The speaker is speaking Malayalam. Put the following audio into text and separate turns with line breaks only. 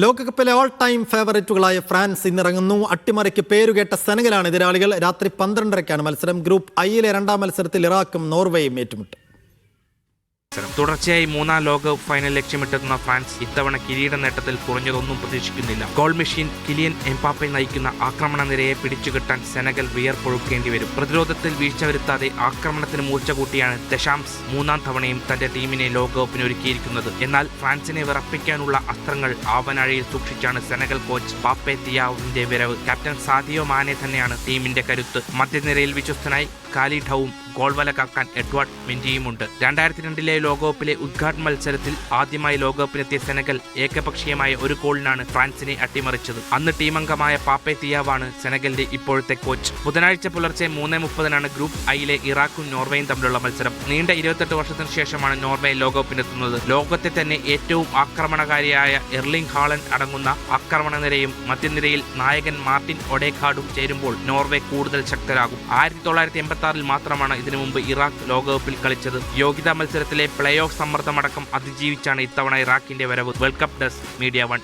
ലോകകപ്പിലെ ഓൾ ടൈം ഫേവറേറ്റുകളായ ഫ്രാൻസ് ഇന്നിറങ്ങുന്നു. അട്ടിമറിക്ക് പേരുകേട്ട സെനഗലാണ് എതിരാളികൾ. രാത്രി 12:30-ക്കാണ് മത്സരം. ഗ്രൂപ്പ് ഐയിലെ രണ്ടാം മത്സരത്തിൽ ഇറാഖും നോർവേയും ഏറ്റുമുട്ടും.
തുടർച്ചയായി മൂന്നാം ലോകകപ്പ് ഫൈനൽ ലക്ഷ്യമിട്ടെത്തുന്ന ഫ്രാൻസ് ഇത്തവണ കിരീട നേട്ടത്തിൽ കുറഞ്ഞതൊന്നും പ്രതീക്ഷിക്കുന്നില്ല. ഗോൾ മെഷീൻ കിലിയൻ എംബാപ്പെ നയിക്കുന്ന ആക്രമണ നിരയെ പിടിച്ചുകെട്ടാൻ സെനഗൽ വിയർപ്പൊഴുക്കേണ്ടി വരും. പ്രതിരോധത്തിൽ വീഴ്ച വരുത്താതെ ആക്രമണത്തിന് മൂർച്ച കൂട്ടിയാണ് ദശാംസ് മൂന്നാം തവണയും തന്റെ ടീമിനെ ലോകകപ്പിന് ഒരുക്കിയിരിക്കുന്നത്. എന്നാൽ ഫ്രാൻസിനെ വിറപ്പിക്കാനുള്ള അസ്ത്രങ്ങൾ ആവനാഴിയിൽ സൂക്ഷിച്ചാണ് സെനഗൽ കോച്ച് പാപ്പെ തിയാവിന്റെ വരവ്. ക്യാപ്റ്റൻ സാദിയോ മാനെ തന്നെയാണ് ടീമിന്റെ കരുത്ത്. മധ്യനിരയിൽ വിശ്വസ്തനായി കാലിഡവും ഗോൾവല കാക്കാൻ എഡ്വാർഡ് മെൻഡിയുമുണ്ട്. 2002 ലോകകപ്പിലെ ഉദ്ഘാടന മത്സരത്തിൽ ആദ്യമായി ലോകകപ്പിലെത്തിയ സെനഗൽ ഏകപക്ഷീയമായ ഒരു ഗോളിനാണ് ഫ്രാൻസിനെ അട്ടിമറിച്ചത്. അന്ന് ടീമംഗമായ പാപ്പെ തിയാവാണ് സെനഗലിന്റെ ഇപ്പോഴത്തെ കോച്ച്. ബുധനാഴ്ച പുലർച്ചെ 3:30 ഗ്രൂപ്പ് ഐയിലെ ഇറാഖും നോർവേയും തമ്മിലുള്ള മത്സരം. നീണ്ട 28 വർഷത്തിന് ശേഷമാണ് നോർവേ ലോകകപ്പിനെത്തുന്നത്. ലോകത്തെ തന്നെ ഏറ്റവും ആക്രമണകാരിയായ എർലിംഗ് ഹാളൻഡ് അടങ്ങുന്ന ആക്രമണ നിരയും മധ്യനിരയിൽ നായകൻ മാർട്ടിൻ ഒഡേഗാർഡും ചേരുമ്പോൾ നോർവേ കൂടുതൽ ശക്തരാകും. 1986-ൽ മാത്രമാണ് ഇതിനു മുമ്പ് ഇറാഖ് ലോകകപ്പിൽ കളിച്ചത്. യോഗ്യതാ മത്സരത്തിലെ പ്ലേ ഓഫ് സമ്മർദ്ദമടക്കം അതിജീവിച്ചാണ് ഇത്തവണ ഇറാഖിന്റെ വരവ്. World cup desk media 1.